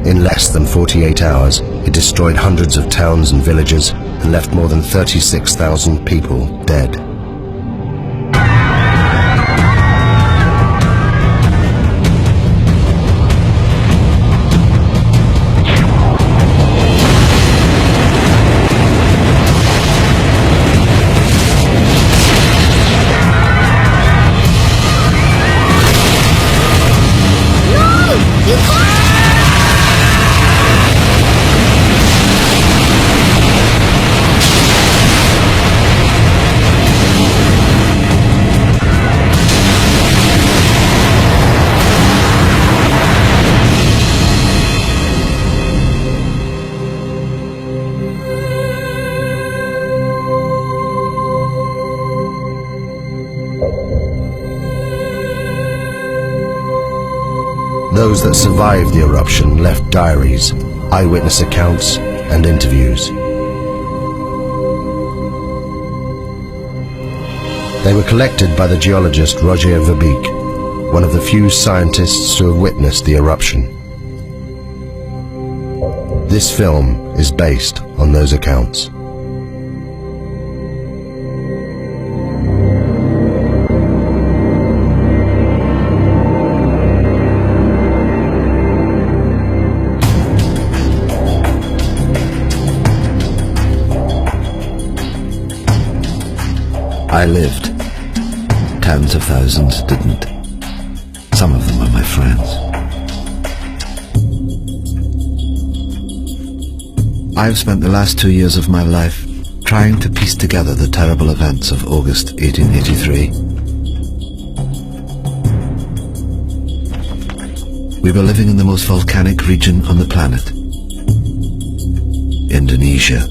In less than 48 hours, it destroyed hundreds of towns and villages and left more than 36,000 people dead. Those that survived the eruption left diaries, eyewitness accounts, and interviews. They were collected by the geologist Roger Verbeek, one of the few scientists to have witnessed the eruption. This film is based on those accounts. I lived. Tens of thousands didn't. Some of them are my friends. I've spent the last 2 years of my life trying to piece together the terrible events of August 1883. We were living in the most volcanic region on the planet, Indonesia.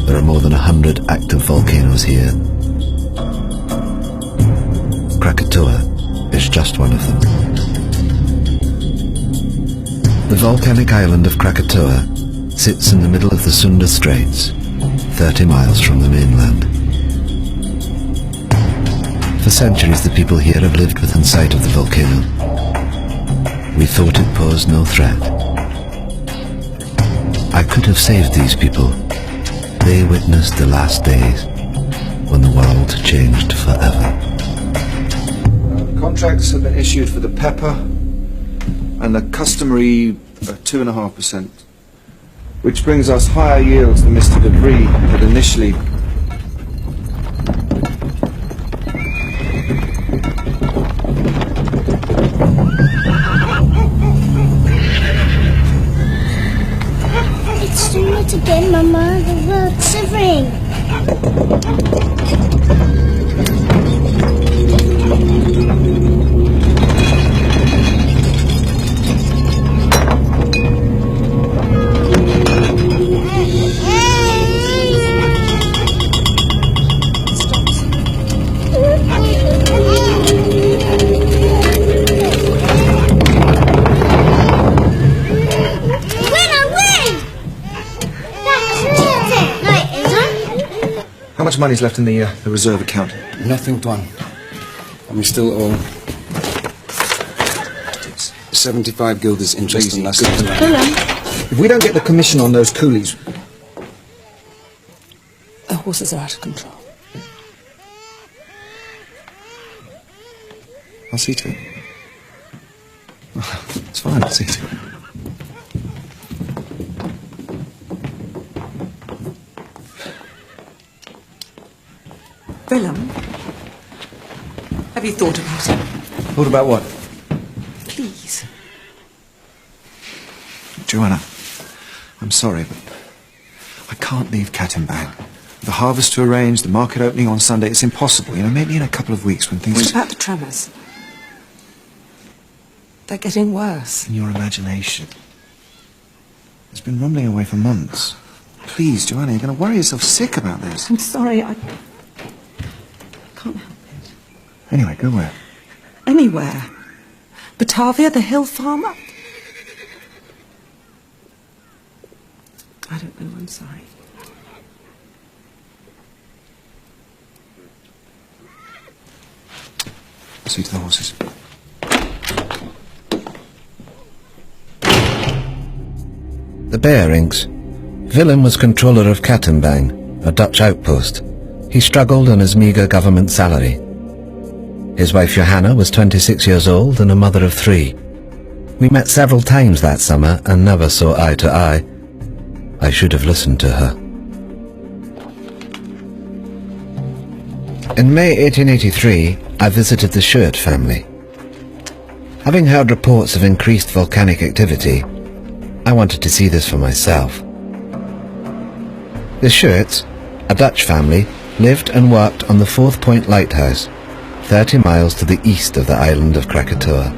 There are more than 100 active volcanoes here. Krakatoa is just one of them. The volcanic island of Krakatoa sits in the middle of the Sunda Straits, 30 miles from the mainland. For centuries the people here have lived within sight of the volcano. We thought it posed no threat. I could have saved these people. They witnessed the last days when the world changed forever. Contracts have been issued for the pepper and the customary 2.5%, which brings us higher yields than Mr. Debris had initially. It's doing it again, Mama. The world's shivering. How much money's left in the reserve account? Nothing, Tuan. And we still owe 75 guilders interest on last year's land. If we don't get the commission on those coolies... The horses are out of control. I'll see to it. It's fine, I'll see to it. Willem, have you thought about it? Thought about what? Please. Joanna, I'm sorry, but I can't leave Cat and Bang. The harvest to arrange, the market opening on Sunday, it's impossible. You know, maybe in a couple of weeks when things... What about the tremors? They're getting worse. In your imagination. It's been rumbling away for months. Please, Joanna, you're going to worry yourself sick about this. I'm sorry, I can't help it. Anyway, go where? Anywhere. Batavia, the hill farmer. I don't know, I'm sorry. See to the horses. The bearings. Willem was controller of Kattenbang, a Dutch outpost. He struggled on his meagre government salary. His wife Johanna was 26 years old and a mother of 3. We met several times that summer and never saw eye to eye. I should have listened to her. In May 1883, I visited the Shirt family. Having heard reports of increased volcanic activity, I wanted to see this for myself. The Shirts, a Dutch family, lived and worked on the 4th Point Lighthouse, 30 miles to the east of the island of Krakatoa.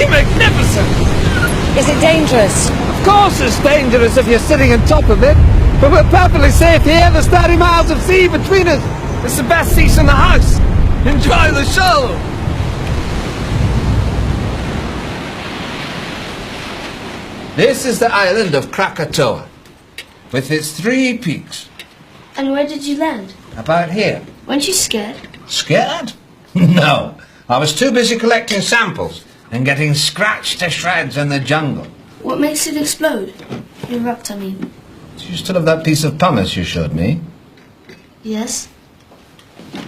Magnificent! Is it dangerous? Of course it's dangerous if you're sitting on top of it, but we're perfectly safe here. There's 30 miles of sea between us. It's the best seats in the house. Enjoy the show! This is the island of Krakatoa, with its 3 peaks. And where did you land? About here. Weren't you scared? Scared? No. I was too busy collecting samples and getting scratched to shreds in the jungle. What makes it explode? Erupt, I mean. Do you still have that piece of pumice you showed me? Yes. We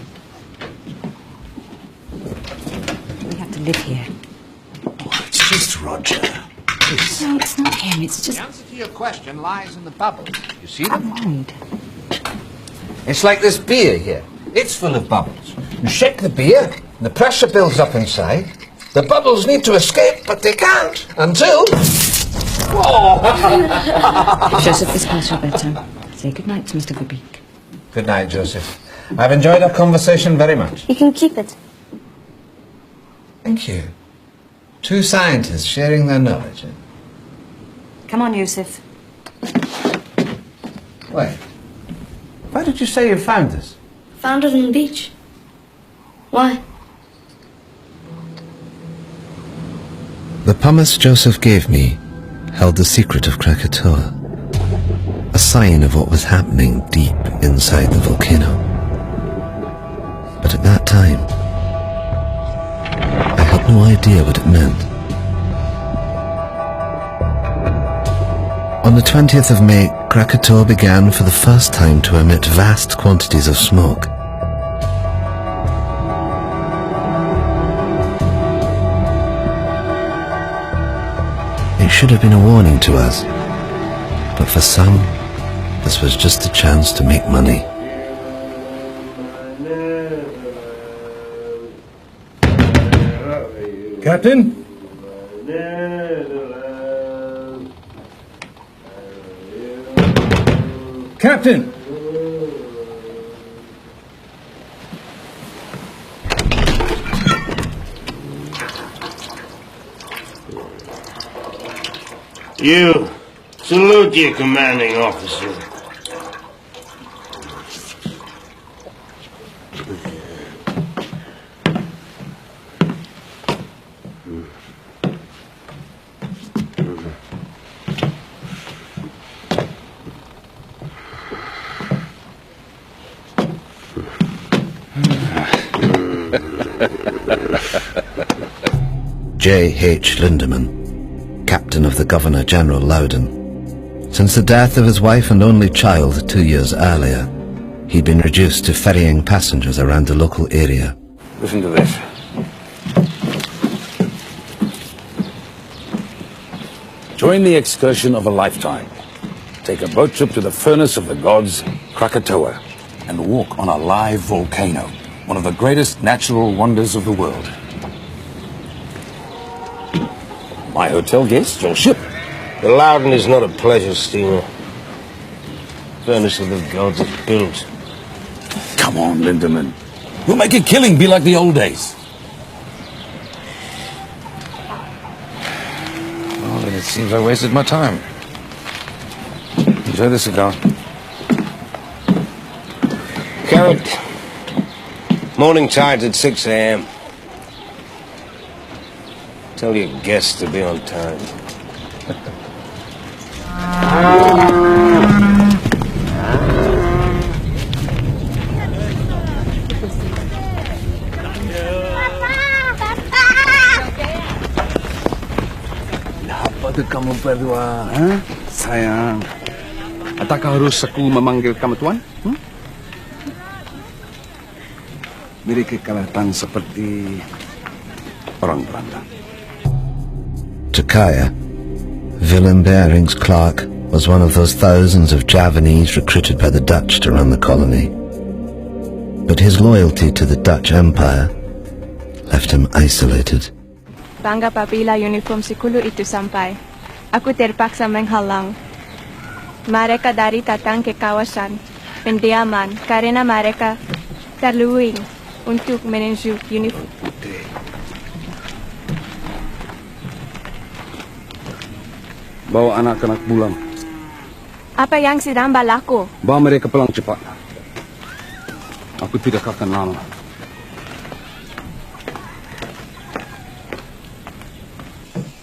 have to live here. Oh, it's just Roger. No, it's not him. It's just... The answer to your question lies in the bubbles. You see them? Mind. It's like this beer here. It's full of bubbles. You shake the beer, and the pressure builds up inside. The bubbles need to escape, but they can't until... Whoa! Joseph, it's past your bedtime. Say goodnight to Mr. Verbeek. Good night, Joseph. I've enjoyed our conversation very much. You can keep it. Thank you. 2 scientists sharing their knowledge. Come on, Yusuf. Wait. Why did you say you found this? Found it on the beach. Why? The pumice Joseph gave me held the secret of Krakatoa, a sign of what was happening deep inside the volcano. But at that time, I had no idea what it meant. On the 20th of May, Krakatoa began for the first time to emit vast quantities of smoke. It should have been a warning to us, but for some, this was just a chance to make money. Captain? Captain! You, salute your commanding officer. J.H. Lindemann, captain of the Governor-General Loudon. Since the death of his wife and only child 2 years earlier, he'd been reduced to ferrying passengers around the local area. Listen to this. Join the excursion of a lifetime. Take a boat trip to the furnace of the gods, Krakatoa, and walk on a live volcano, one of the greatest natural wonders of the world. My hotel guest, your ship. The Loudon is not a pleasure steamer. Furnace of the gods is built. Come on, Lindemann. We'll make a killing be like the old days. Well, then it seems I wasted my time. Enjoy the cigar. Carrot. Morning tide's at 6 a.m. Tell your guests to be on time. Apa kamu berdua, sayang? Apakah harus aku memanggil kamu tuan? Mereka kelihatan seperti orang Belanda. To Kaya, Willem Barings Clark was one of those thousands of Javanese recruited by the Dutch to run the colony. But his loyalty to the Dutch Empire left him isolated. Bangga papila uniform sikulu itu sampai. Aku terpaksa menghalang. Mereka dari datang ke kawasan pendiaman karena mereka terluing untuk menuju uniform. Bawa anak-anak pulang. Apa yang sedang berlaku? Bawa mereka pulang cepat. Aku tidak akan lama.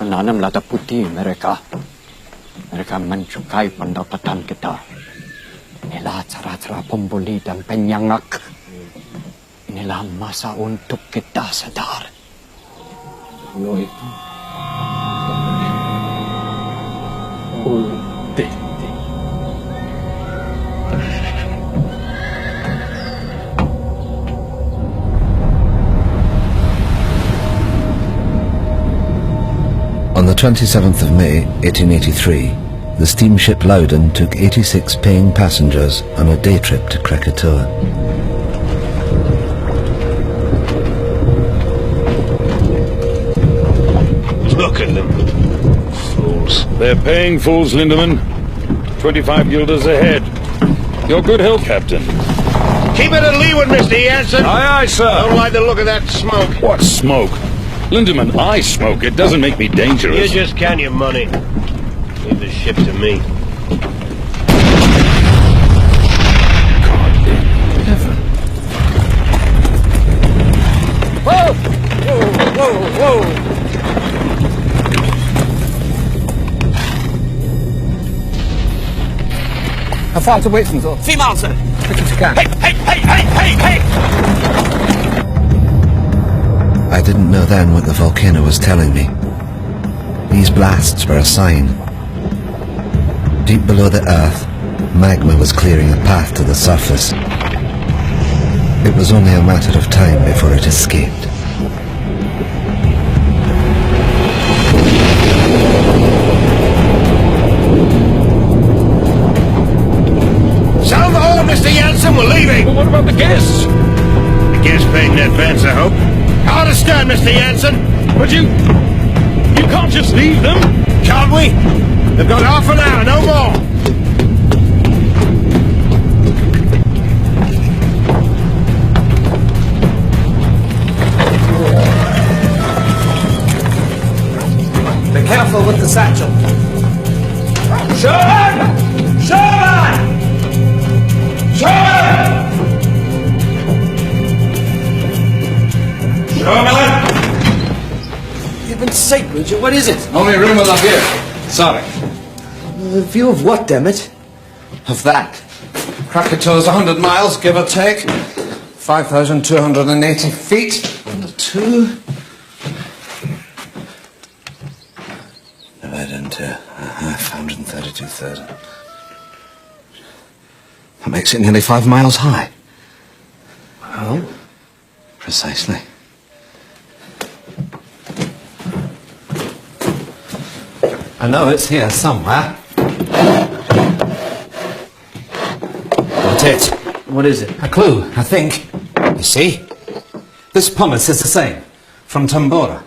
Menanam lada putih mereka. Mereka mencukai pendapatan kita. Inilah cara-cara pembuli dan penyangak. Inilah masa untuk kita sadar. Lo itu. On the 27th of May, 1883, the steamship Loudon took 86 paying passengers on a day trip to Krakatoa. Look at them. Fools. They're paying fools, Lindemann. 25 guilders ahead. Your good health, Captain. Keep it at leeward, Mr. Jansen. Aye, aye, sir. Don't like the look of that smoke. What smoke? Lindemann, I smoke. It doesn't make me dangerous. You just count your money. Leave the ship to me. God in heaven. Whoa! Whoa, whoa, whoa! How far to wait until? 3 miles, sir. Quick as you can. Hey! I didn't know then what the volcano was telling me. These blasts were a sign. Deep below the earth, magma was clearing a path to the surface. It was only a matter of time before it escaped. Sound the horn, Mr. Jansen. We're leaving. Well, what about the guests? The guests paid in advance, I hope. I understand, Mr. Jansen. But you can't just leave them. Can't we? They've got half an hour, no more. Be careful with the satchel. Sherman! Heaven's sake, Richard, what is it? Only room up here. Sorry. The view of what, damn it? Of that. Krakatau's 100 miles, give or take. 5,280 feet. On the 2. Divided into half, 132,000. That makes it nearly 5 miles high. Well? Precisely. I know it's here somewhere. That's it. What is it? A clue, I think. You see? This pumice is the same. From Tambora.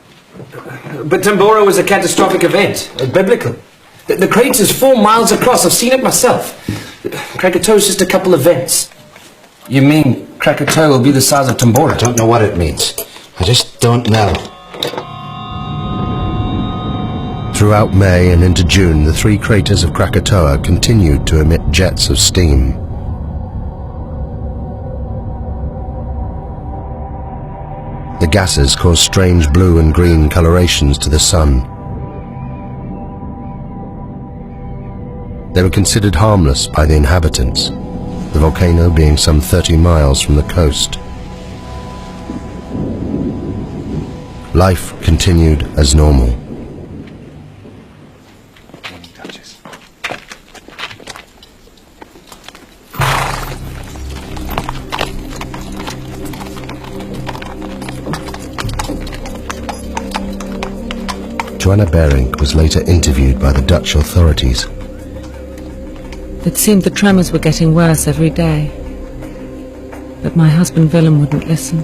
But Tambora was a catastrophic event, biblical. The crater's 4 miles across. I've seen it myself. Krakatau's just a couple of vents. You mean Krakatau will be the size of Tambora? I don't know what it means. I just don't know. Throughout May and into June, the 3 craters of Krakatoa continued to emit jets of steam. The gases caused strange blue and green colorations to the sun. They were considered harmless by the inhabitants, the volcano being some 30 miles from the coast. Life continued as normal. Joanna Berink was later interviewed by the Dutch authorities. It seemed the tremors were getting worse every day. But my husband Willem wouldn't listen.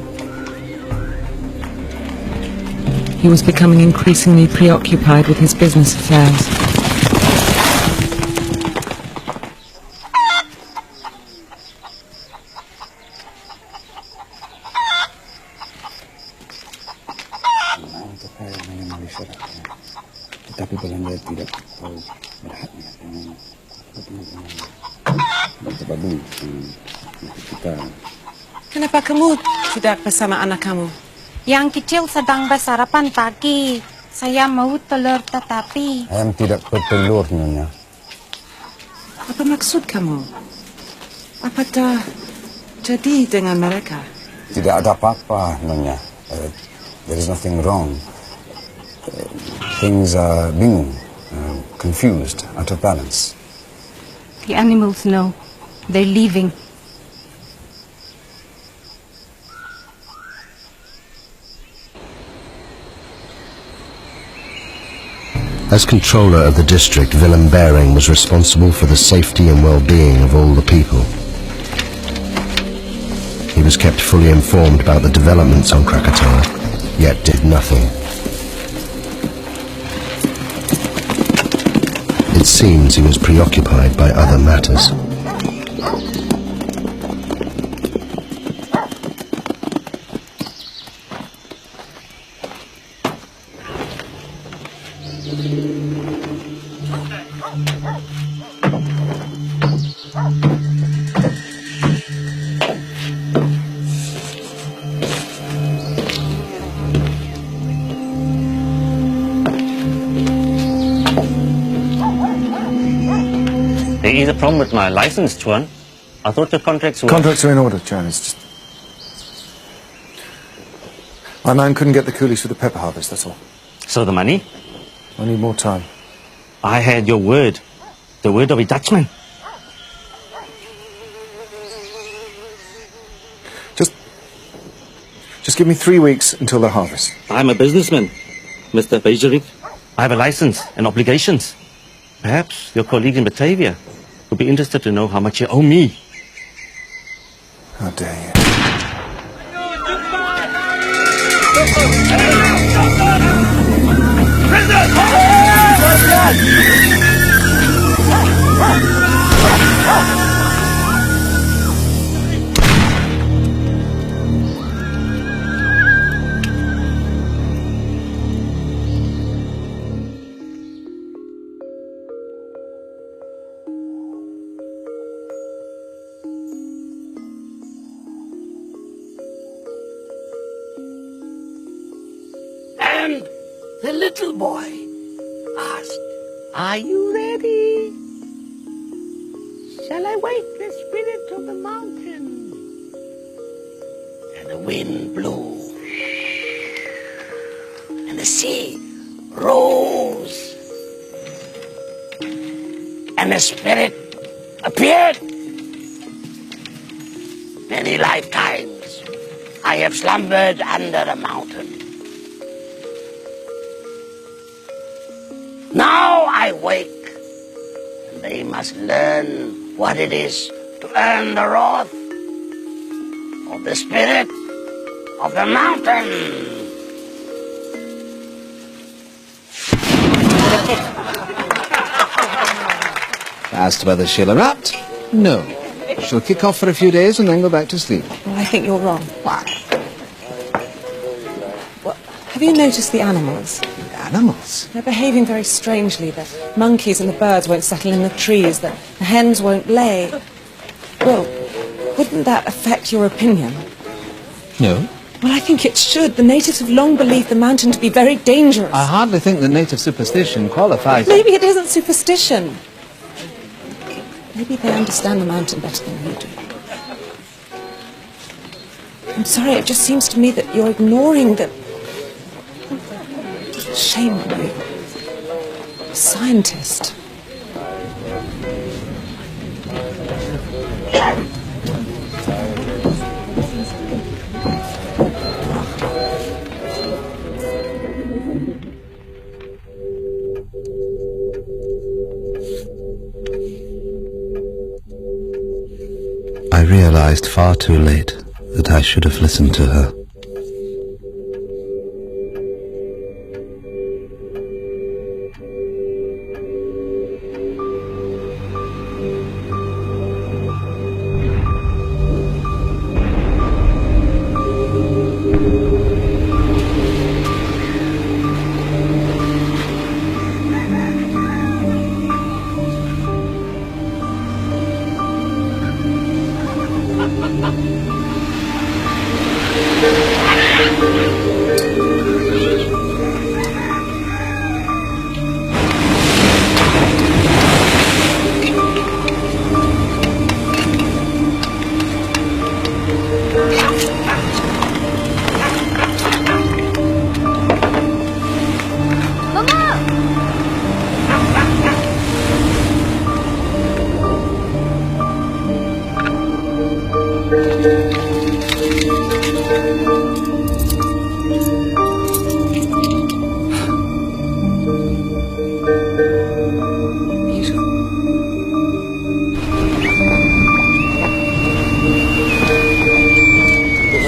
He was becoming increasingly preoccupied with his business affairs. Tetapi Belanda tidak tahu berhaknya dengan babu kita. Kenapa kamu tidak bersama anak kamu? Yang kecil sedang bersarapan pagi. Saya mau telur tetapi... Ayam tidak bertelur, Nyonya. Apa maksud kamu? Apa dah jadi dengan mereka? Tidak ada apa-apa, Nyonya. There is nothing wrong. Things are bingung, confused, out of balance. The animals know. They're leaving. As controller of the district, Willem Bering was responsible for the safety and well-being of all the people. He was kept fully informed about the developments on Krakatoa, yet did nothing. It seems he was preoccupied by other matters. There is a problem with my license, Tuan. I thought your contracts were... Contracts are in order, John. It's just... My man couldn't get the coolies for the pepper harvest, that's all. So the money? I need more time. I had your word. The word of a Dutchman. Just give me 3 weeks until the harvest. I'm a businessman, Mr. Bejerik. I have a license and obligations. Perhaps your colleague in Batavia would be interested to know how much you owe me. How dare you. And the little boy asked, "Are you ready? Shall I wake the spirit of the mountain?" And the wind blew, and the sea rose, and the spirit appeared. Many lifetimes I have slumbered under the mountain. Now I wake, and they must learn what it is to earn the wrath of the spirit of the mountain. As to whether she'll erupt, no. She'll kick off for a few days and then go back to sleep. Well, I think you're wrong. Why? Well, have you noticed the animals? Animals? They're behaving very strangely. The monkeys and the birds won't settle in the trees. The hens won't lay. Well, wouldn't that affect your opinion? No. Well, I think it should. The natives have long believed the mountain to be very dangerous. I hardly think that native superstition qualifies. Maybe it isn't superstition. Maybe they understand the mountain better than you do. I'm sorry, it just seems to me that you're ignoring the... Shame on you. A scientist. I realized far too late that I should have listened to her.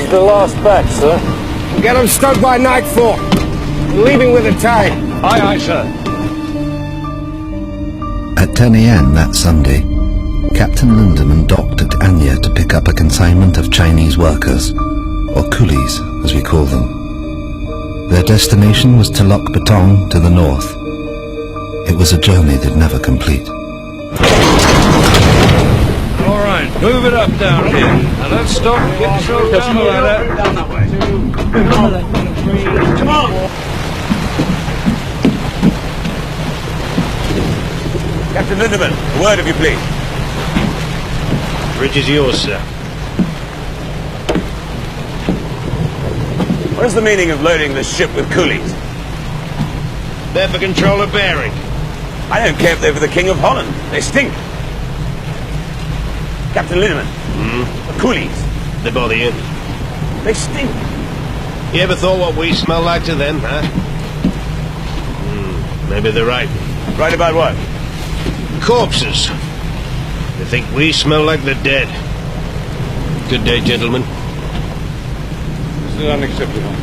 The last batch, sir. We'll get them stoked by nightfall. We're leaving with the tide. Aye, aye, sir. At 10 a.m. that Sunday, Captain Lindemann docked at Anya to pick up a consignment of Chinese workers, or coolies as we call them. Their destination was Telok Betong to the north. It was a journey they'd never complete. All right, move it up down here. Now let's stop and get yourself down the ladder. Down that way. Come on! Captain Lindemann, a word of you, please. Bridge is yours, sir. What is the meaning of loading this ship with coolies? They're for control of bearing. I don't care if they're for the King of Holland. They stink. Captain Lindemann, the coolies. They bother you? They stink. You ever thought what we smell like to them, huh? Maybe they're right. Right about what? Corpses. They think we smell like the dead. Good day, gentlemen. This is unacceptable.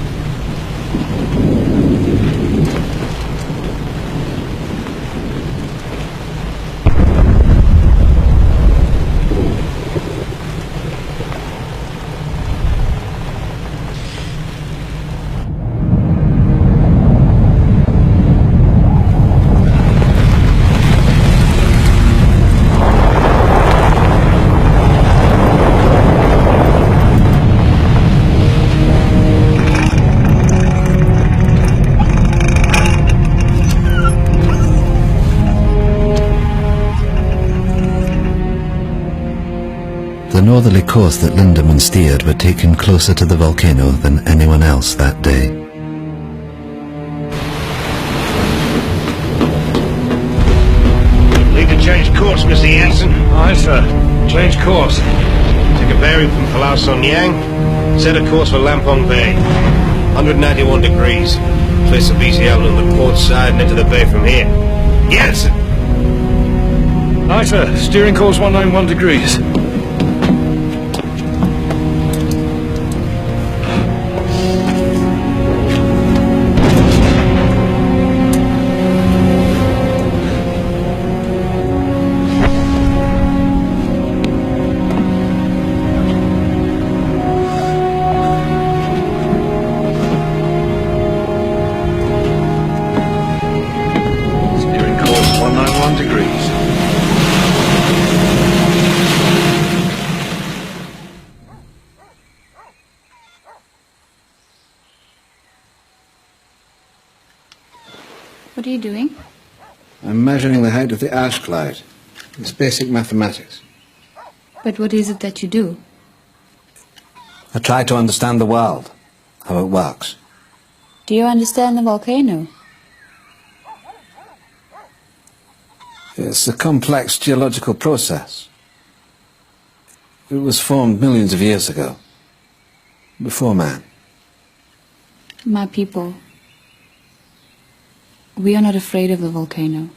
The northerly course that Lindemann steered would take him closer to the volcano than anyone else that day. Need to change course, Mr. Jansen. Aye, sir. Change course. Take a bearing from Palau Son Yang. Set a course for Lampong Bay. 191 degrees. Place the BCL on the port side and enter the bay from here. Jansen! Aye, sir. Steering course 191 degrees. Steering course 191 degrees. What are you doing? I'm measuring the height of the ash cloud. It's basic mathematics. But what is it that you do? I try to understand the world, how it works. Do you understand the volcano? It's a complex geological process. It was formed millions of years ago, before man. My people, we are not afraid of the volcano.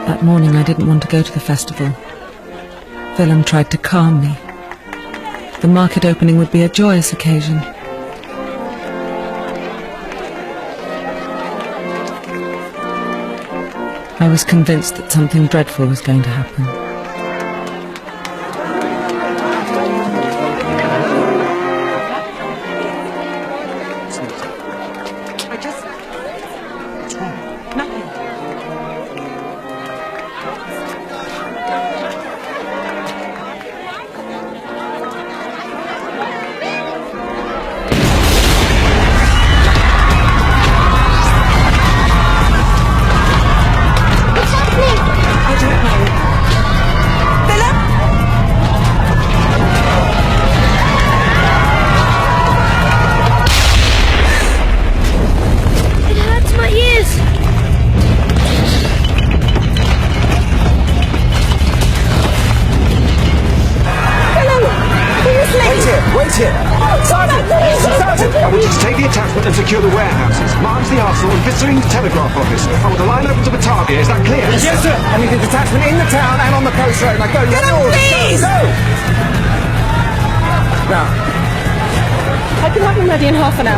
That morning I didn't want to go to the festival. Willem tried to calm me. The market opening would be a joyous occasion. I was convinced that something dreadful was going to happen.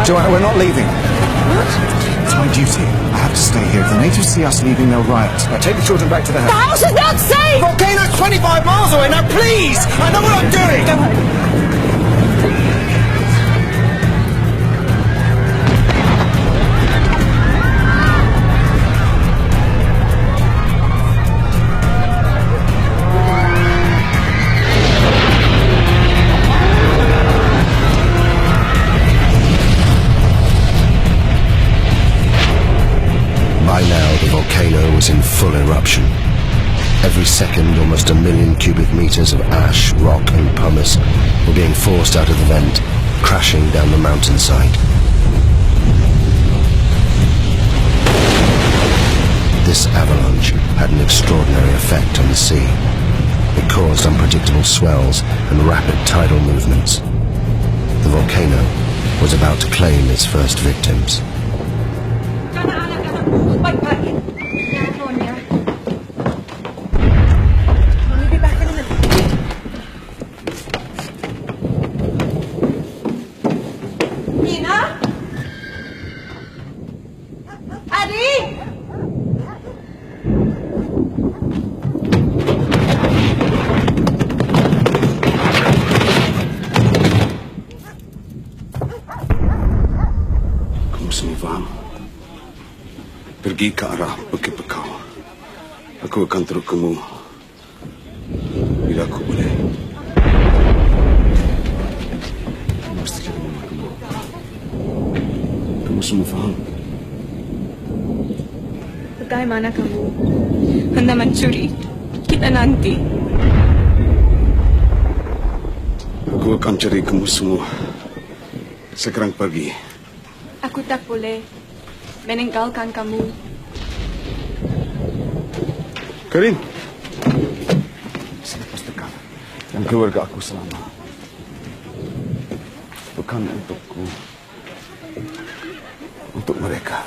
Joanna, we're not leaving. What? It's my duty. I have to stay here. If the natives see us leaving, they'll riot. Now take the children back to the house. The house is not safe! The volcano's 25 miles away. Now, please! I know what I'm doing! By now, the volcano was in full eruption. Every second, almost 1 million cubic meters of ash, rock and pumice were being forced out of the vent, crashing down the mountainside. This avalanche had an extraordinary effect on the sea. It caused unpredictable swells and rapid tidal movements. The volcano was about to claim its first victims. Pergi ke arah Bukit Bekau. Aku akan terus kamu bila aku boleh. Kamu mesti jadi mama kamu. Kamu semua faham? Bagaimana kamu hendak mencuri kita nanti? Aku akan cari kamu semua sekarang pagi. Aku tak boleh meninggalkan kamu. Karin, selepas dekat dan keluarga aku selamat. Bukan untukku, untuk mereka.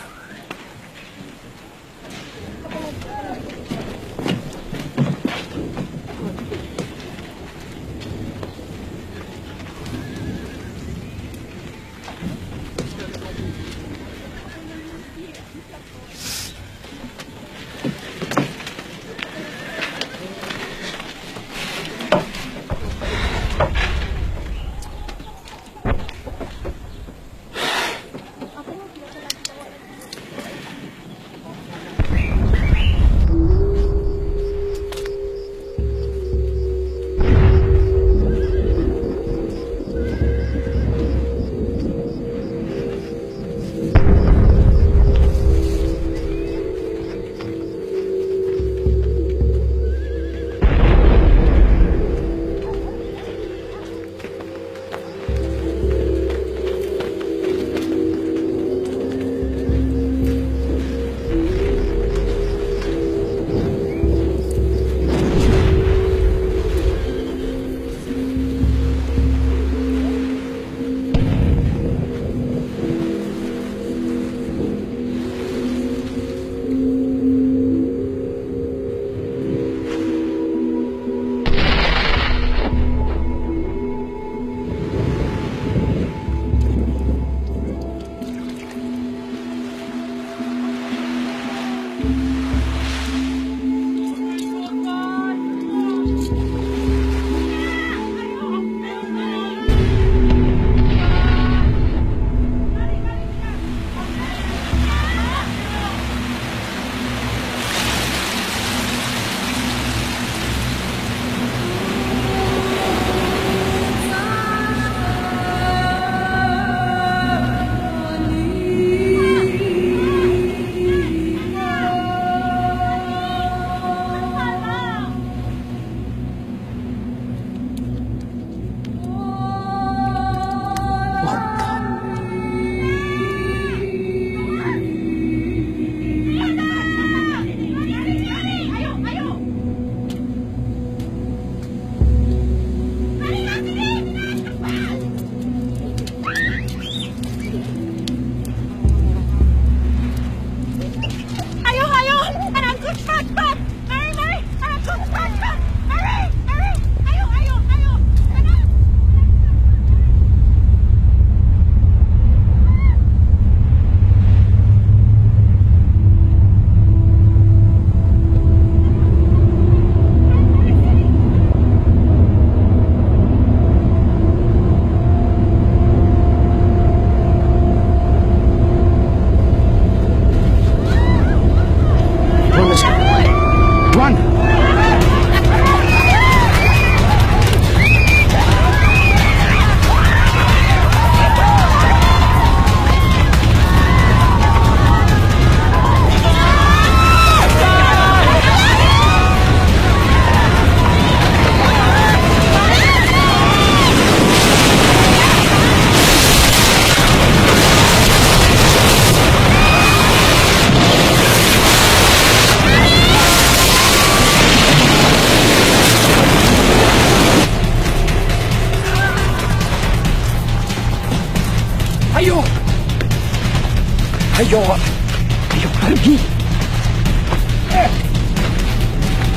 Ayo pergi.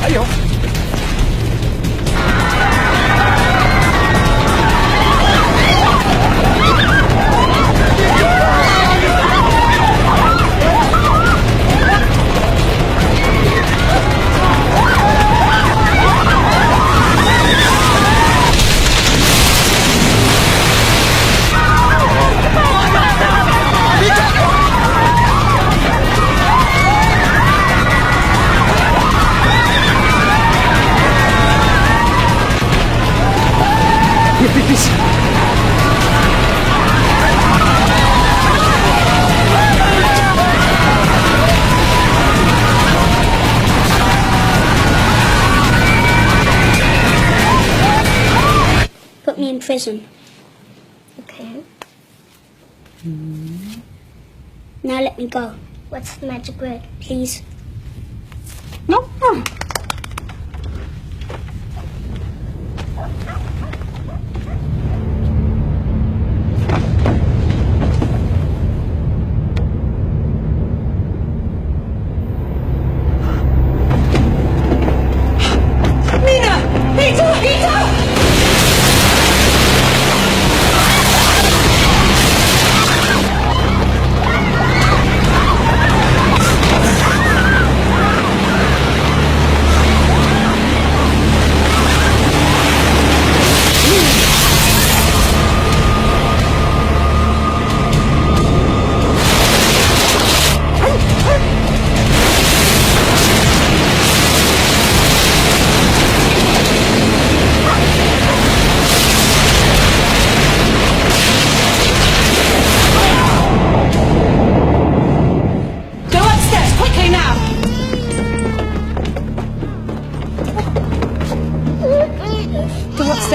Ayo. Please. Put me in prison. Okay. Now let me go. What's the magic word, please? No.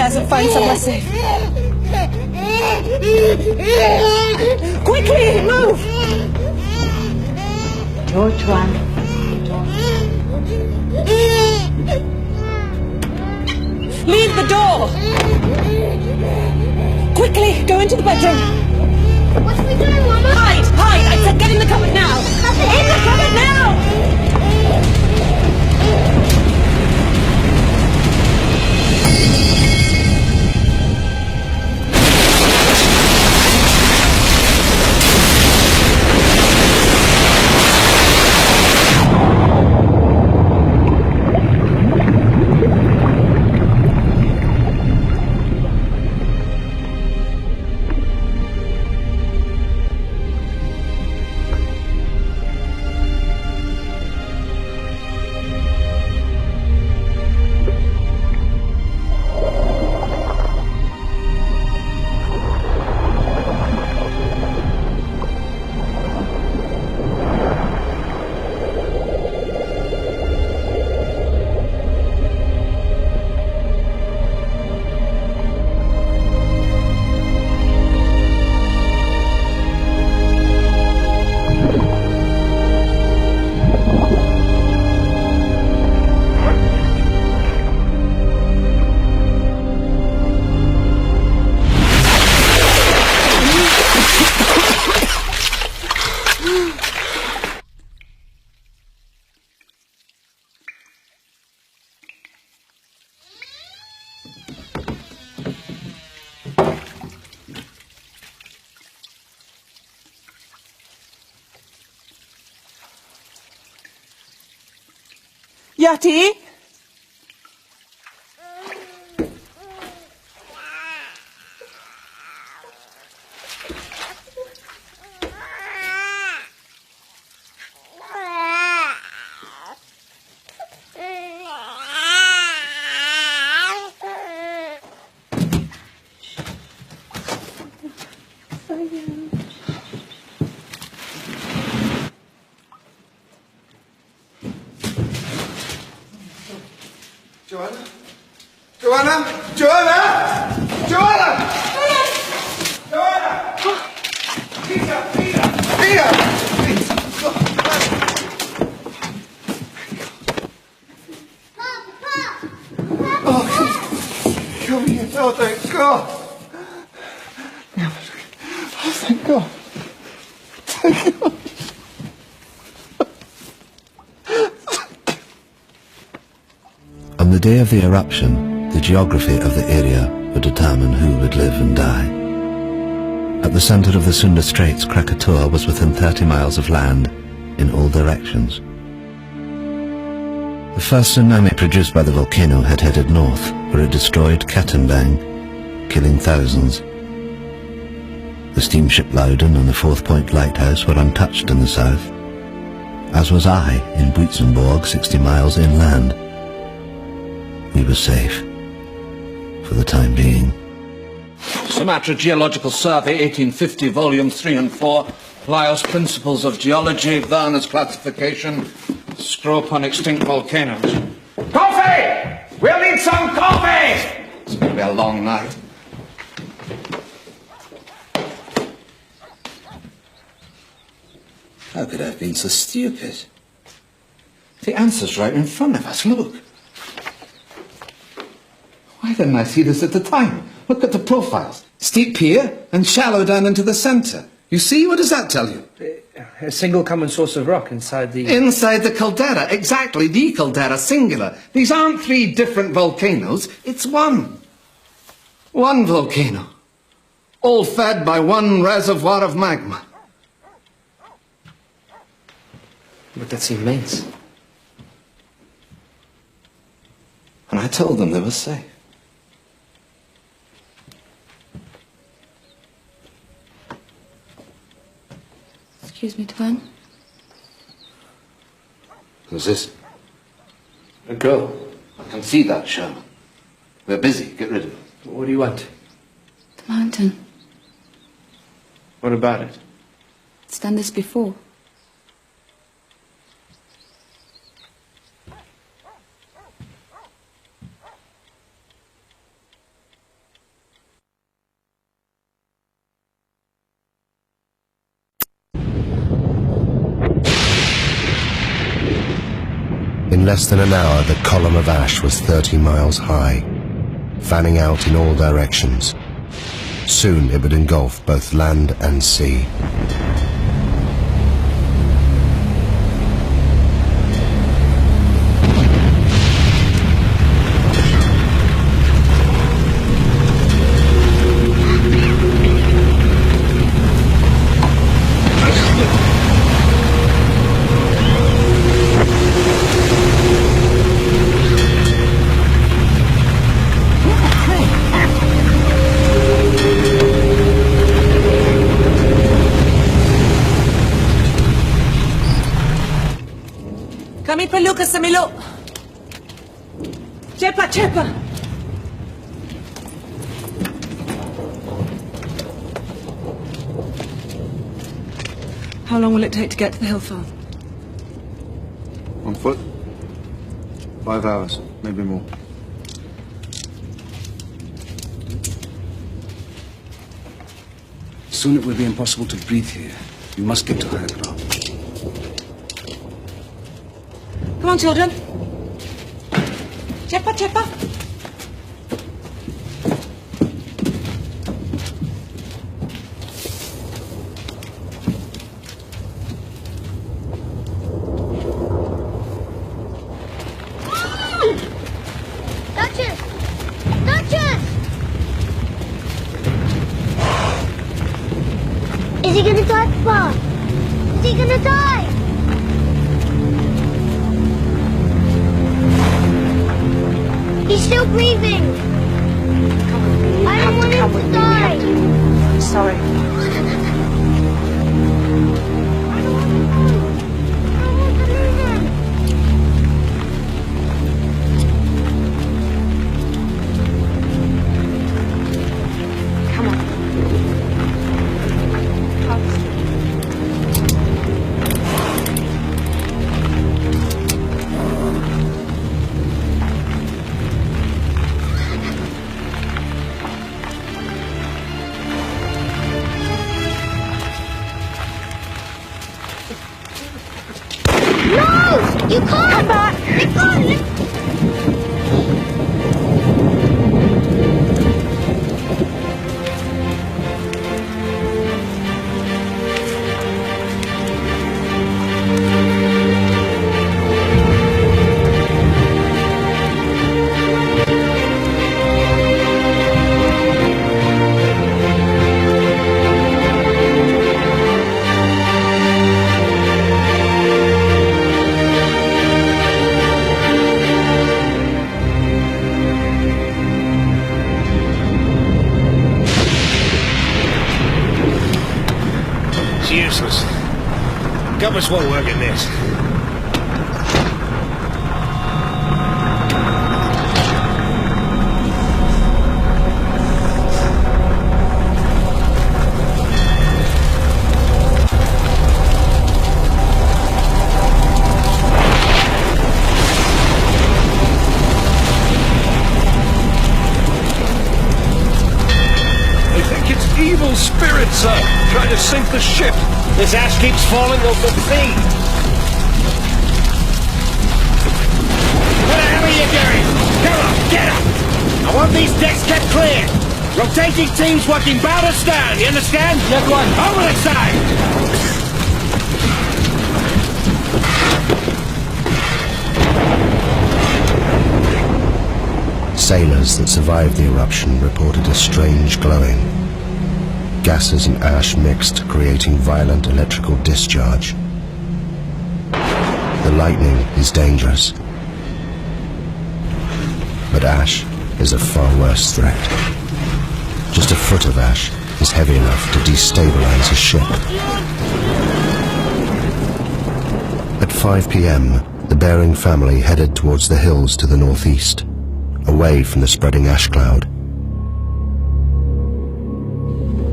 And find somewhere safe. Quickly, move! Tonton. Leave the door! Quickly, go into the bedroom. What are we doing, Mama? Hide! Hide! I said get in the cupboard now! In the cupboard now! Yati? Joanna? Joanna? Joanna? Joanna! Joanna! Peter! Peter! Peter! Oh, come here. Oh, thank God. Oh, thank God. Thank God. On the day of the eruption, the geography of the area would determine who would live and die. At the center of the Sunda Straits, Krakatoa was within 30 miles of land in all directions. The first tsunami produced by the volcano had headed north, where it destroyed Katembang, killing thousands. The steamship Loudon and the Fourth Point Lighthouse were untouched in the south, as was I in Buitzenborg, 60 miles inland. We were safe, for the time being. Sumatra Geological Survey, 1850, volumes 3 and 4. Lyell's Principles of Geology, Werner's Classification, Strope on Extinct Volcanoes. Coffee! We'll need some coffee! It's going to be a long night. How could I have been so stupid? The answer's right in front of us, look. Why didn't I see this at the time? Look at the profiles. Steep here and shallow down into the centre. You see? What does that tell you? A single common source of rock inside the... Inside the caldera, exactly, the caldera, singular. These aren't 3 different volcanoes, it's one. One volcano. All fed by one reservoir of magma. But that's immense. And I told them they were safe. Excuse me, Tuan. Who's this? A girl. I can see that, Sherman. We're busy. Get rid of it. What do you want? The mountain. What about it? It's done this before. In less than an hour, the column of ash was 30 miles high, fanning out in all directions. Soon it would engulf both land and sea. Kami perlu ke Semiluk. Cepat, cepat. How long will it take to get to the hill farm? On foot? 5 hours, maybe more. Soon it will be impossible to breathe here. You must get to higher ground. Come on, children. Cepat, cepat. Duchess! Duchess! he gonna die, Papa? Is he gonna die? He's still breathing. I don't want him to die. I'm sorry. No! You can't! Come back! They can't! It's useless. Compass won't work in this. They think it's evil spirits, sir, trying to sink the ship. This ash keeps falling over the sea. What the hell are you doing? Come on, get up! I want these decks kept clear. Rotating teams working bow to stern, you understand? Yes, one. Over the side! Sailors that survived the eruption reported a strange glowing. Gases and ash mixed, creating violent electrical discharge. The lightning is dangerous, but ash is a far worse threat. Just a foot of ash is heavy enough to destabilize a ship. At 5 p.m., the Bering family headed towards the hills to the northeast, away from the spreading ash cloud.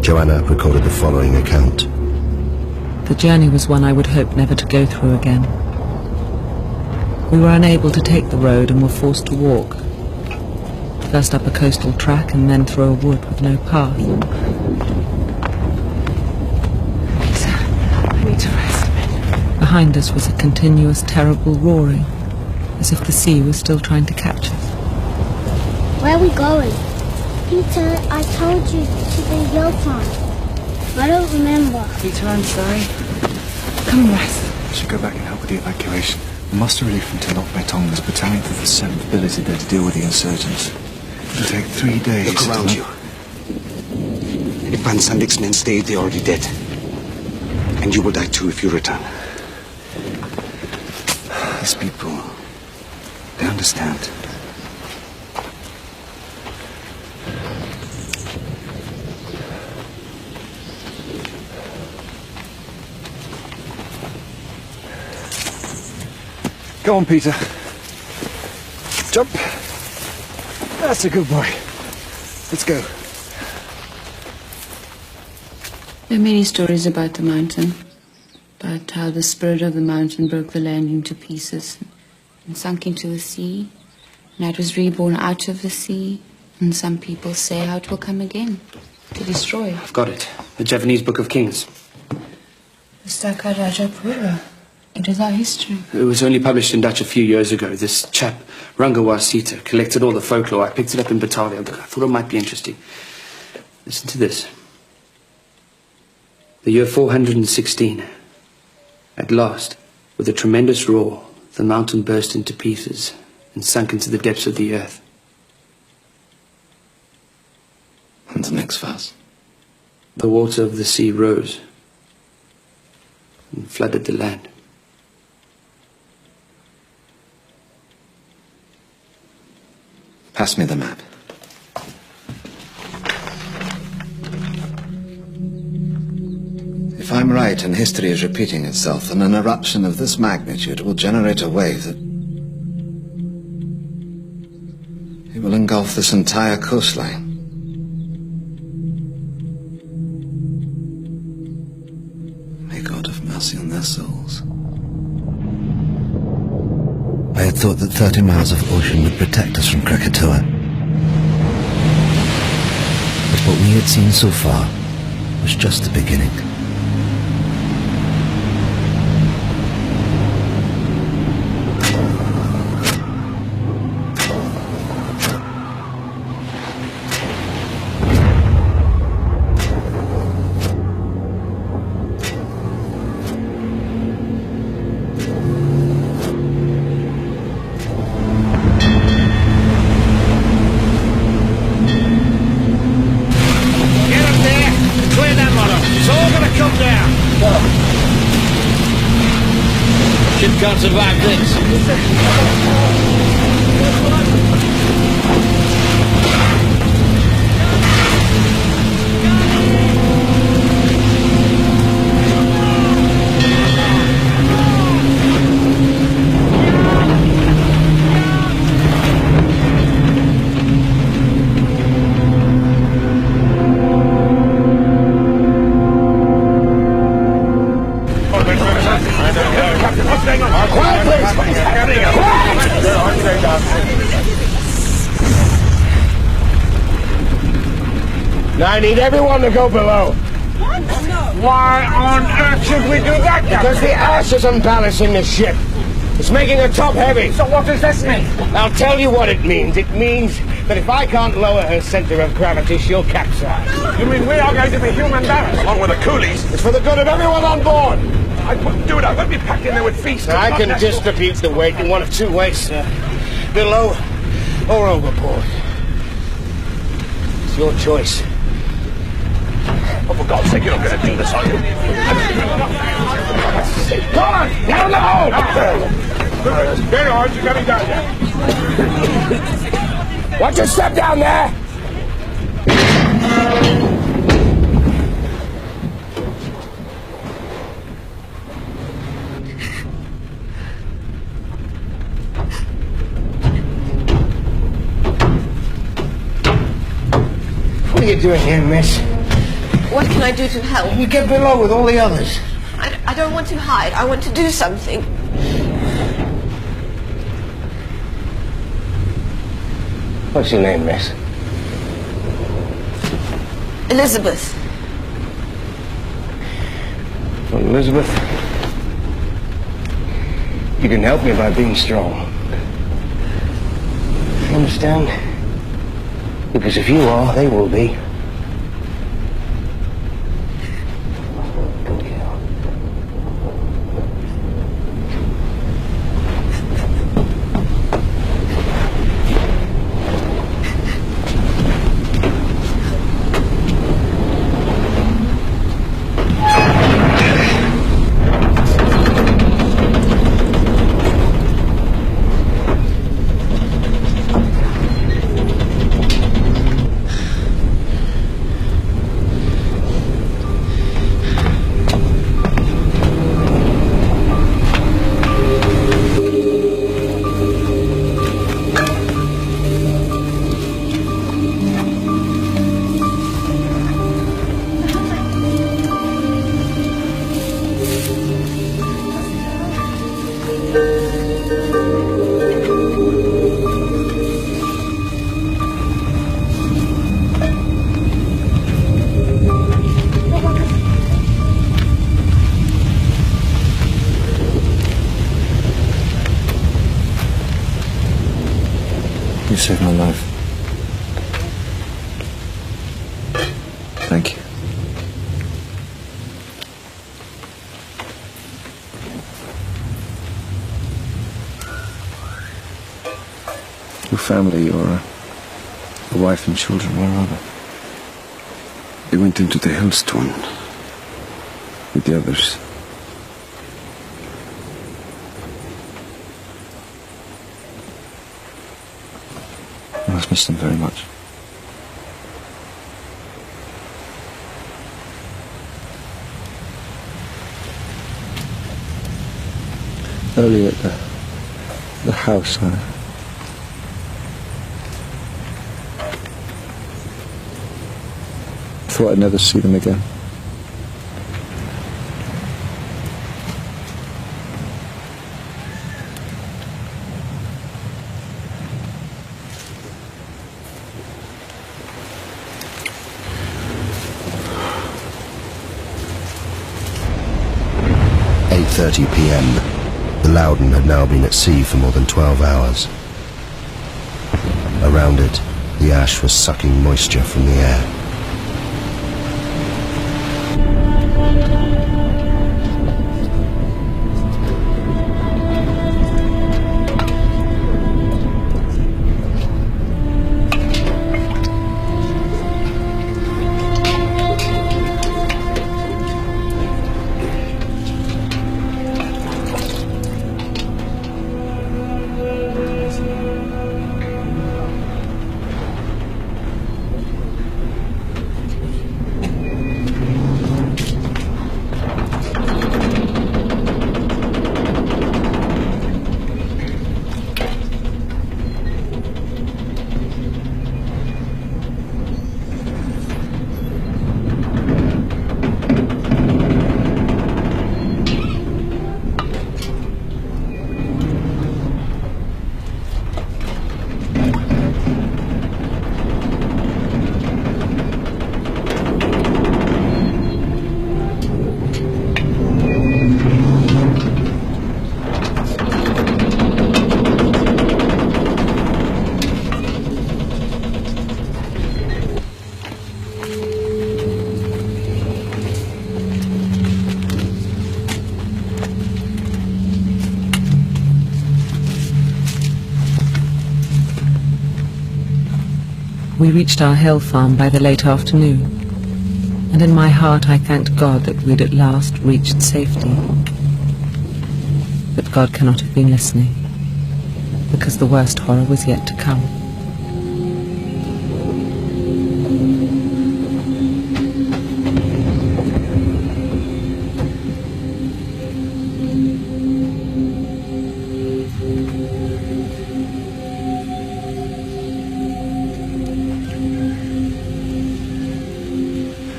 Joanna recorded the following account. The journey was one I would hope never to go through again. We were unable to take the road and were forced to walk. First up a coastal track and then through a wood with no path. I need to rest a bit. Behind us was a continuous, terrible roaring, as if the sea was still trying to catch us. Where are we going? Peter, I told you to the Yopon. I don't remember. Peter, I'm sorry. Come rest. I should go back and help with the evacuation. The muster relief from Tonton, there's a battalion of the 7th billeted there to deal with the insurgents. It'll take 3 days. Look around you. If Van Sandik's men stay, they're already dead. And you will die too if you return. These people, they understand. Go on, Peter. Jump. That's a good boy. Let's go. There are many stories about the mountain, about how the spirit of the mountain broke the land into pieces and sunk into the sea, and it was reborn out of the sea, and some people say how it will come again, to destroy. I've got it. The Javanese Book of Kings. The Staka Rajapura. It is our history. It was only published in Dutch a few years ago. This chap, Rangawa Sita, collected all the folklore. I picked it up in Batavia. I thought it might be interesting. Listen to this. The year 416. At last, with a tremendous roar, the mountain burst into pieces and sunk into the depths of the earth. And the next verse. The water of the sea rose and flooded the land. Pass me the map. If I'm right and history is repeating itself, then an eruption of this magnitude will generate a wave that... it will engulf this entire coastline. May God have mercy on their souls. I had thought that 30 miles of ocean would protect us from Krakatoa. But what we had seen so far was just the beginning. Can't survive this. Now I need everyone to go below. What? No. Why on earth should we do that? Because the ash is unbalancing the ship. It's making her top heavy. So what does this mean? I'll tell you what it means. It means that if I can't lower her center of gravity, she'll capsize. You mean we are going to be human barrels? Along with the coolies? It's for the good of everyone on board. I wouldn't do it. I won't be packed in there with feast. I can distribute the weight in one of two ways, sir. Below or overboard. It's your choice. Oh, for God's sake, you're not going to do this, are you? Come on! Down the hole! Very hard, you're coming down there. Watch your step down there! What are you doing here, miss? What can I do to help? You get below with all the others. I don't want to hide. I want to do something. What's your name, miss? Elizabeth. Well, Elizabeth, you can help me by being strong. You understand? Because if you are, they will be. You saved my life. Thank you. Your family, your wife and children, where are they? They went into the hills, Tonton, with the others. must miss them very much. Earlier at the house, I thought I'd never see them again. .30 p.m. The Loudon had now been at sea for more than 12 hours. Around it, the ash was sucking moisture from the air. We reached our hill farm by the late afternoon, and in my heart I thanked God that we'd at last reached safety. But God cannot have been listening, because the worst horror was yet to come.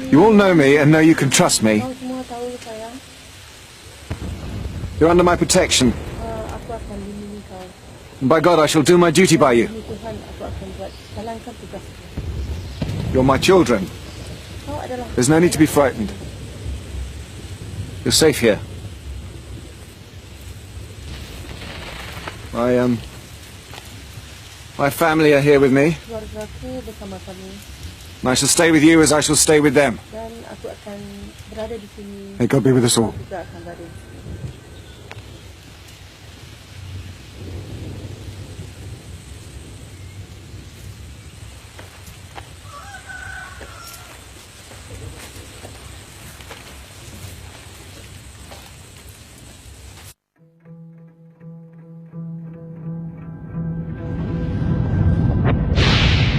You all know me and know you can trust me. You're under my protection. And by God, I shall do my duty by you. You're my children. There's no need to be frightened. You're safe here. My family are here with me. And I shall stay with you as I shall stay with them. May God be with us all.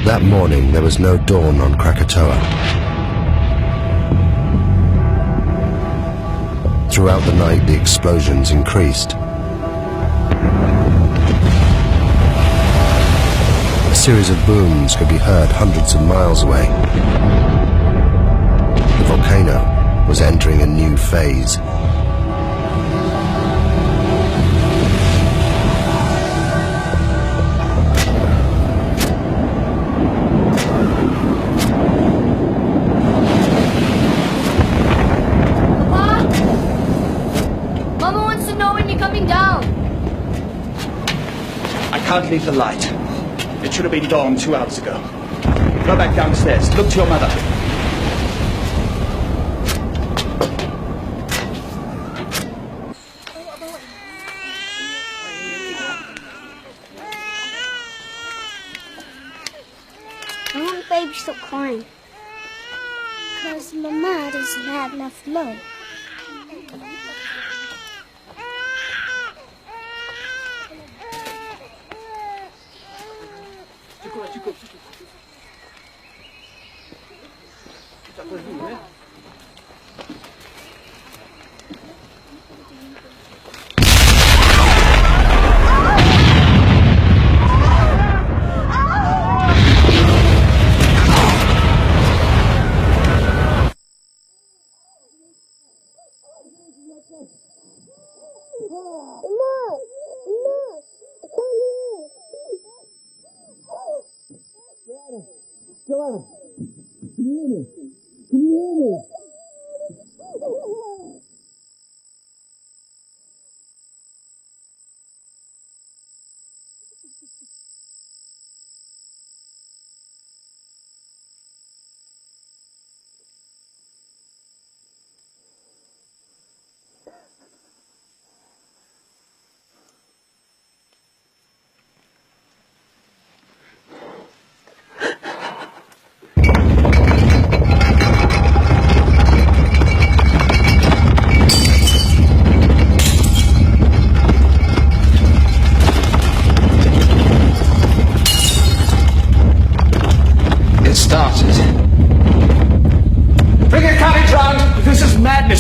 That morning, there was no dawn on Krakatoa. Throughout the night, the explosions increased. A series of booms could be heard hundreds of miles away. The volcano was entering a new phase. I can't leave the light. It should have been dawn 2 hours ago. Go back downstairs. Look to your mother. I want baby to stop crying. Because Mama doesn't have enough love.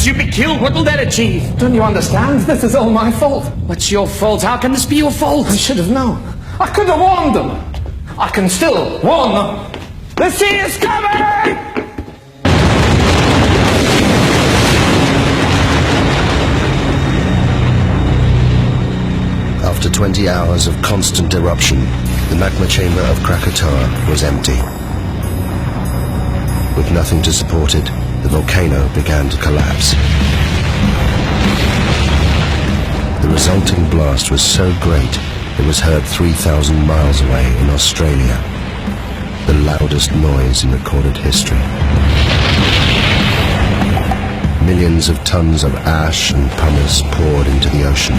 You'd be killed. What will that achieve? Don't you understand? This is all my fault. What's your fault? How can this be your fault? I should have known. I could have warned them. I can still warn them. The sea is coming! After 20 hours of constant eruption, the magma chamber of Krakatoa was empty. With nothing to support it, the volcano began to collapse. The resulting blast was so great it was heard 3,000 miles away in Australia, the loudest noise in recorded history. Millions of tons of ash and pumice poured into the ocean,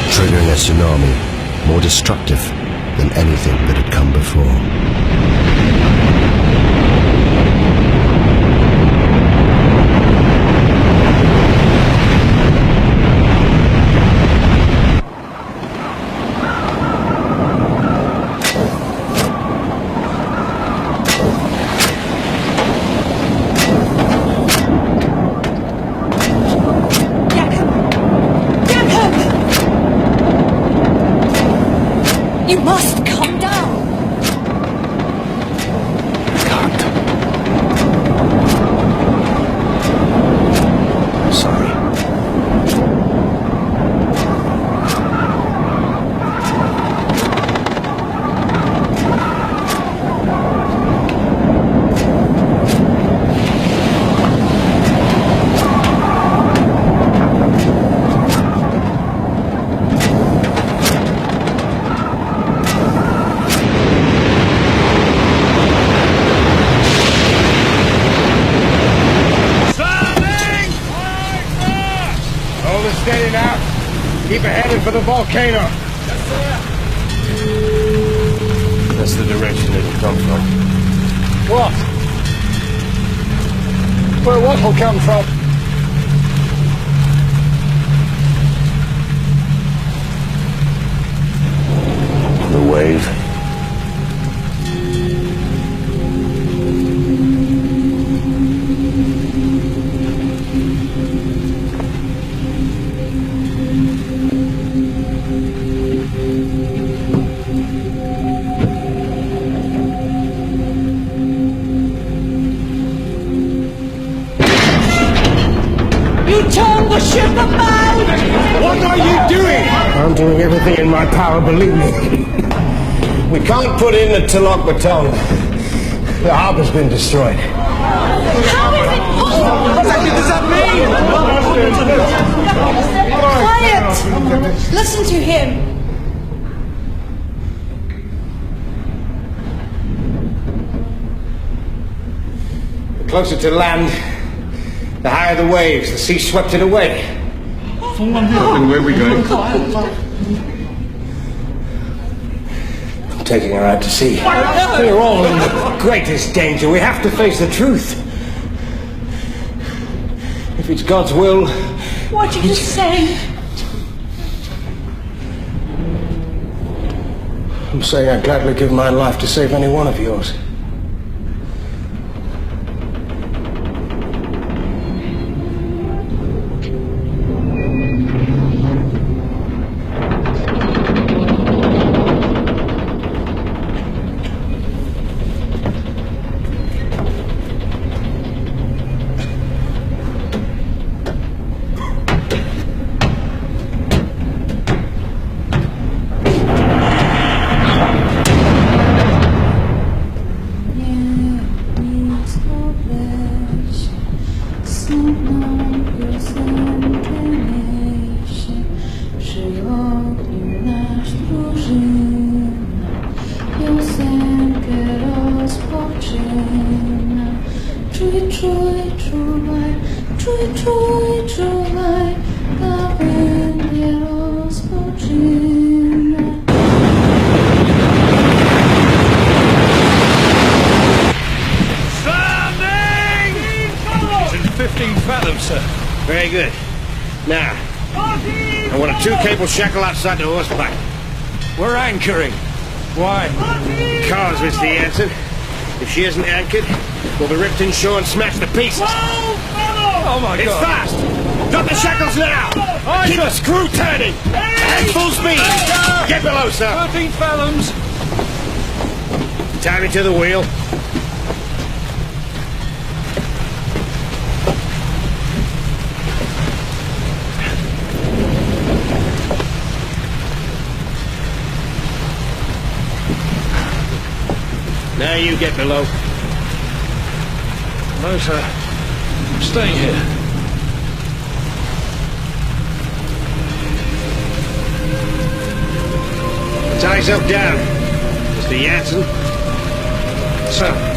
triggering a tsunami more destructive than anything that had come before. You must calm down. Can't. Sorry. Steady now. Keep headed for the volcano. Yes, sir. That's the direction it'll come from. What? Where what will come from? The wave. You turn the ship about! What are you doing? I'm doing everything in my power, believe me. We can't put in the Tilok baton. The harbor's been destroyed. How is it possible? What does that mean? Quiet! Listen to him. The closer to land, the higher the waves. The sea swept it away. And where are we going? I'm taking her out to sea. We're all in the greatest danger. We have to face the truth. If it's God's will... What are you saying? I'm saying I'd gladly give my life to save any one of yours. deras fortuna. True, true, gaven deras fortuna. Standing! It's in 15 fathoms, sir. Very good. Now, I want a 2-cable shackle outside the horse back. We're anchoring. Why? Because, Mr. Jansen, if she isn't anchored, we'll be ripped inshore and smashed to pieces. Oh my It's God! fast! Drop the shackles now! Keep the screw turning! At full speed! Get below, sir! 13 fathoms! Tie me to the wheel. Now you get below. No, sir. I'm staying here. Tie yourself down, Mr. Jansen. Sir.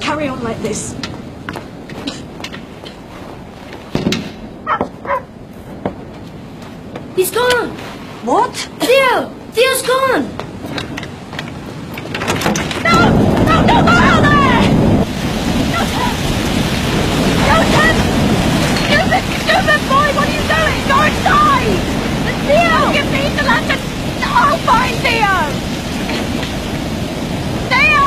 Carry on like this. He's gone! What? Theo! Theo's gone! No! No, no, go out there! Tonton! Stupid boy, what are you doing? Go inside! Theo! Give me the lantern! I'll find Theo! Theo!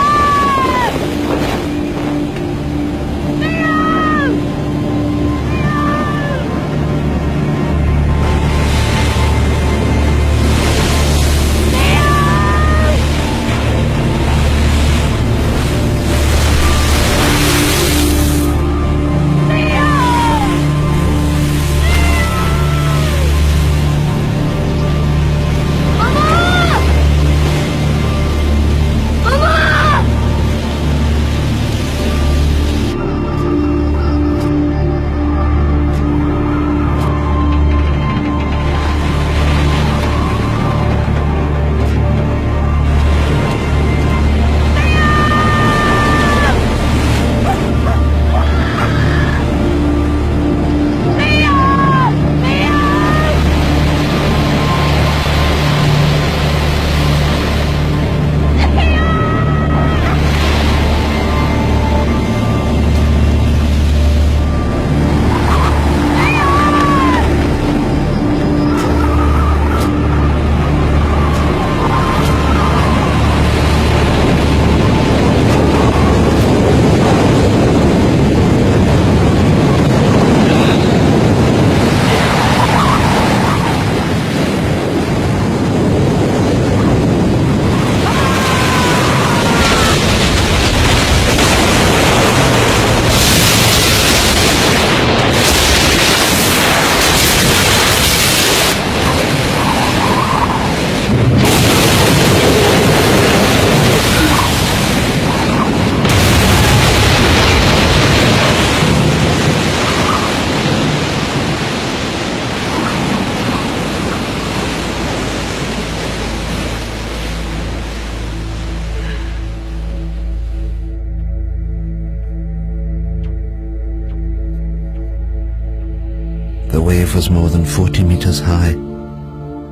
The wave was more than 40 meters high.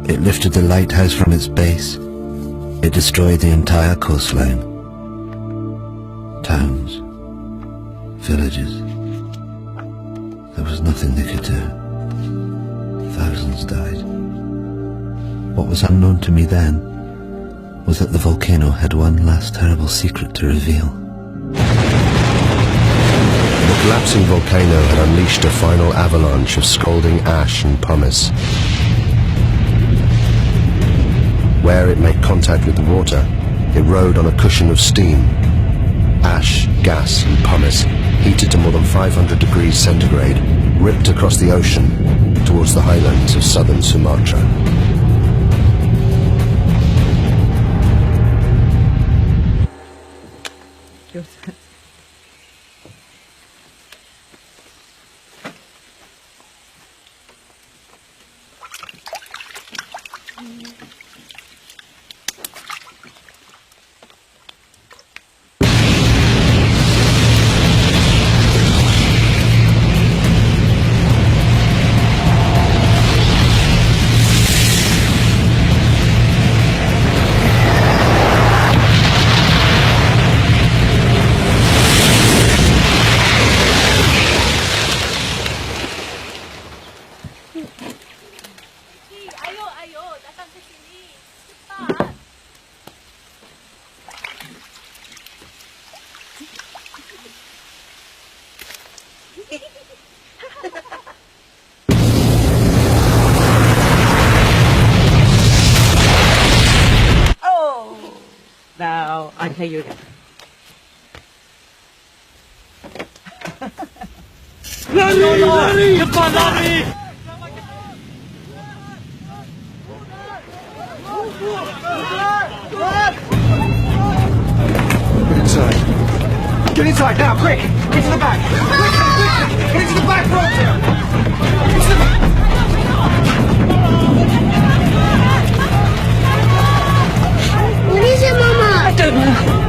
It lifted the lighthouse from its base. It destroyed the entire coastline. Towns, villages. There was nothing they could do. Thousands died. What was unknown to me then was that the volcano had one last terrible secret to reveal. The collapsing volcano had unleashed a final avalanche of scalding ash and pumice. Where it made contact with the water, it rode on a cushion of steam. Ash, gas and pumice, heated to more than 500 degrees centigrade, ripped across the ocean towards the highlands of southern Sumatra. Now, I'll play you again. Lari! Come on, Lari! Get inside. Get inside now, quick! Into the back! Quick! Get into the back room! Into the back! What is it, Mama? I don't know.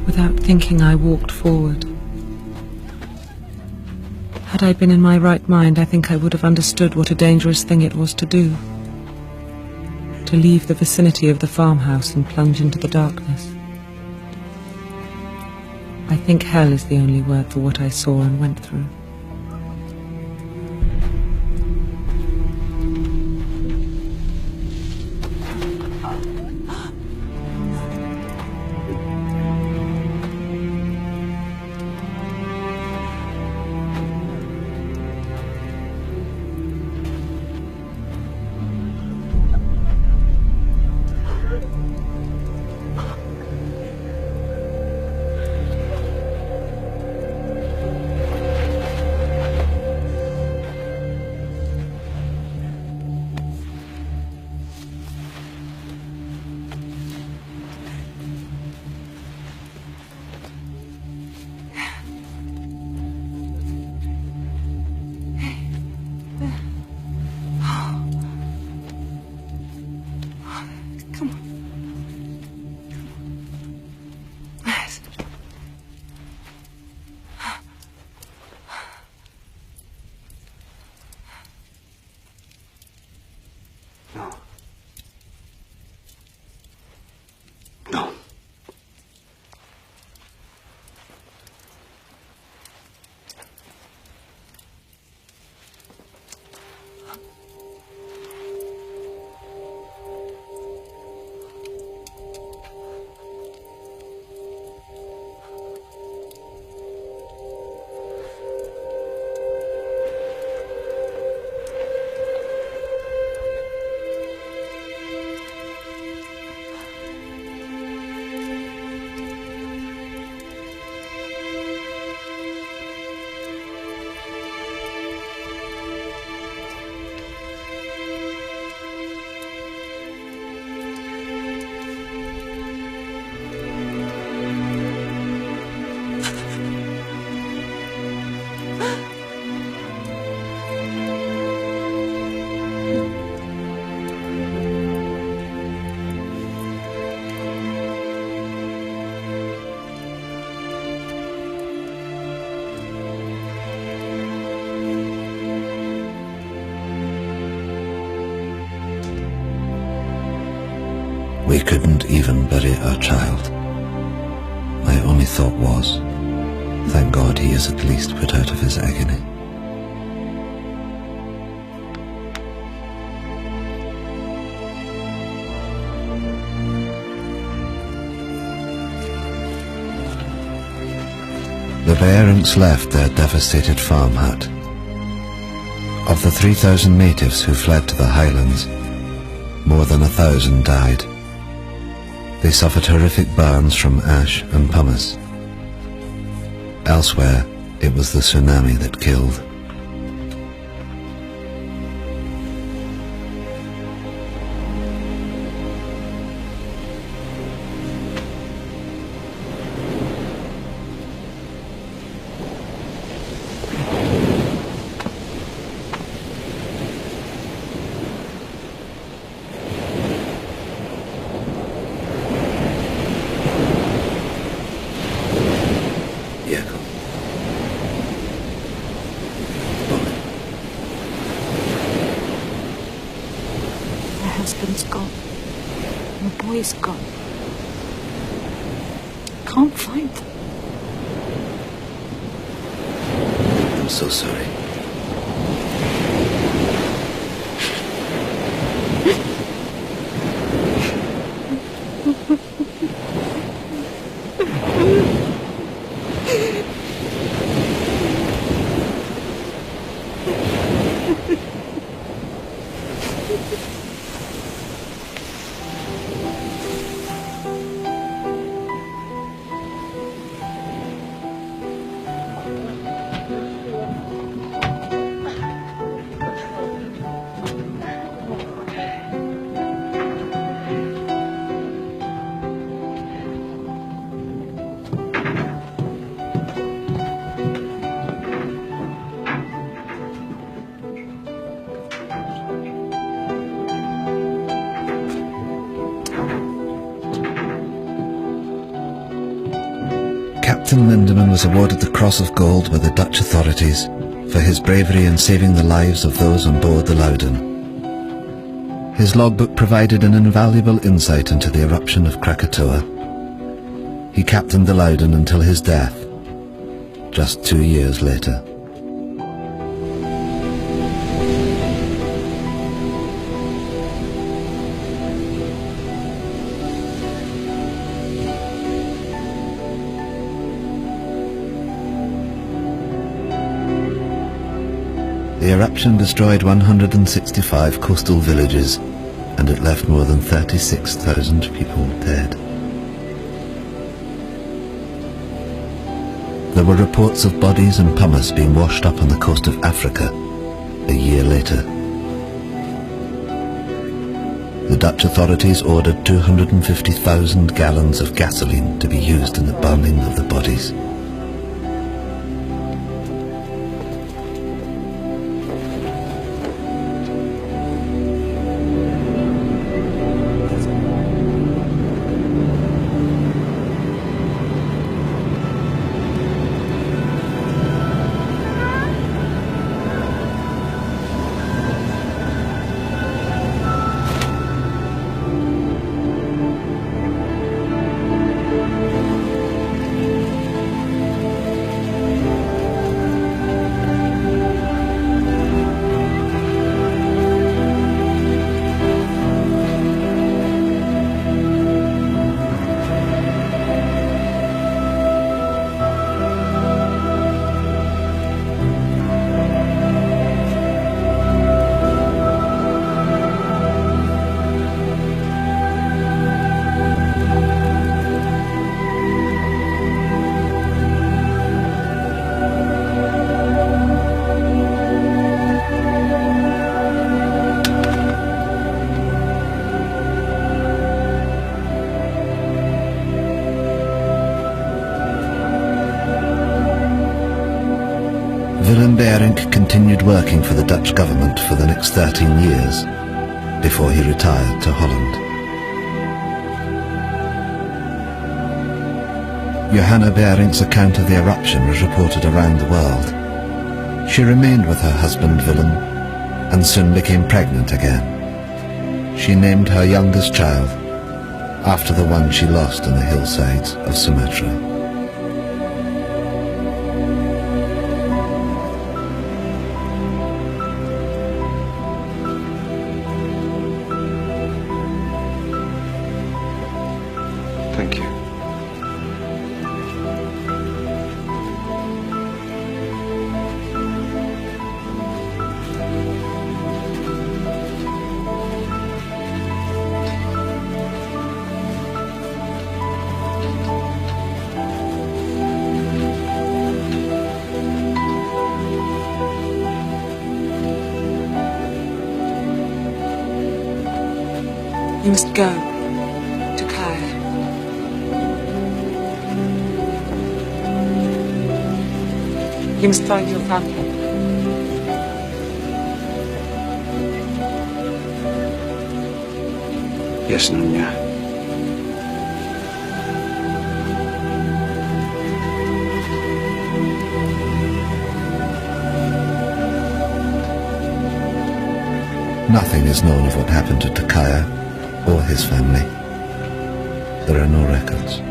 Without thinking, I walked forward. Had I been in my right mind, I think I would have understood what a dangerous thing it was to do. To leave the vicinity of the farmhouse and plunge into the darkness. I think hell is the only word for what I saw and went through. We couldn't even bury our child. My only thought was, thank God he is at least put out of his agony. The parents left their devastated farm hut. Of the 3,000 natives who fled to the highlands, more than 1,000 died. They suffered horrific burns from ash and pumice. Elsewhere, it was the tsunami that killed. husband's gone. My boy's gone. Can't find them. I'm so sorry. Captain Lindeman was awarded the Cross of Gold by the Dutch authorities for his bravery in saving the lives of those on board the Loudon. His logbook provided an invaluable insight into the eruption of Krakatoa. He captained the Loudon until his death, just 2 years later. The eruption destroyed 165 coastal villages, and it left more than 36,000 people dead. There were reports of bodies and pumice being washed up on the coast of Africa a year later. The Dutch authorities ordered 250,000 gallons of gasoline to be used in the burning of the bodies. Willem Beirink continued working for the Dutch government for the next 13 years before he retired to Holland. Johanna Beirink's account of the eruption was reported around the world. She remained with her husband Willem and soon became pregnant again. She named her youngest child after the one she lost on the hillsides of Sumatra. Thank you. You must go to Cairo. You must find your family. Yes, Nunya. Nothing is known of what happened to Takaya or his family. There are no records.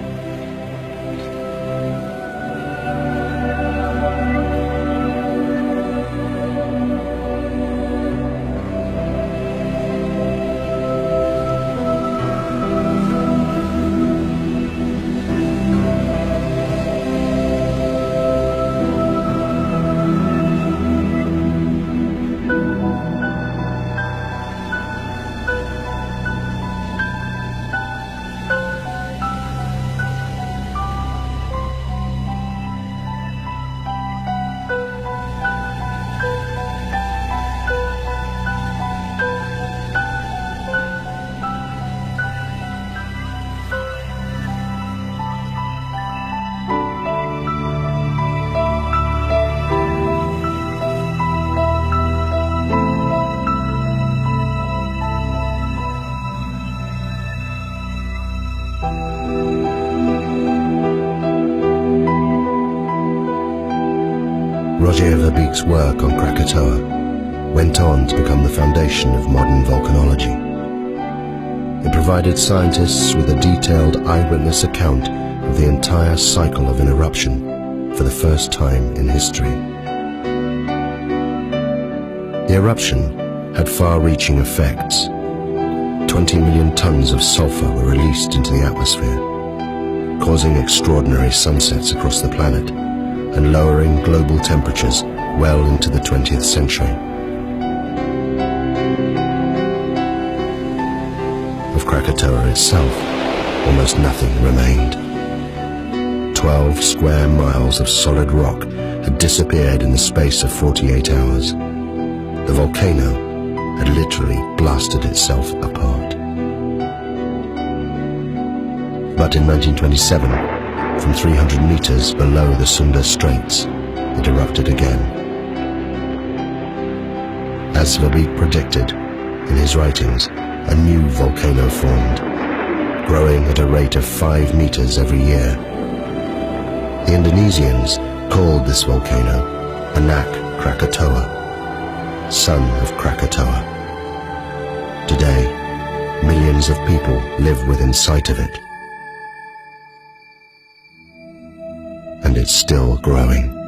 Verbeek's work on Krakatoa went on to become the foundation of modern volcanology. It provided scientists with a detailed eyewitness account of the entire cycle of an eruption for the first time in history. The eruption had far-reaching effects. 20 million tons of sulfur were released into the atmosphere, causing extraordinary sunsets across the planet and lowering global temperatures well into the 20th century. Of Krakatoa itself, almost nothing remained. 12 square miles of solid rock had disappeared in the space of 48 hours. The volcano had literally blasted itself apart. But in 1927, from 300 meters below the Sunda Straits, it erupted again. As Verbeek predicted in his writings, a new volcano formed, growing at a rate of 5 meters every year. The Indonesians called this volcano ANAK Krakatoa, son of Krakatoa. Today, millions of people live within sight of it. And it's still growing.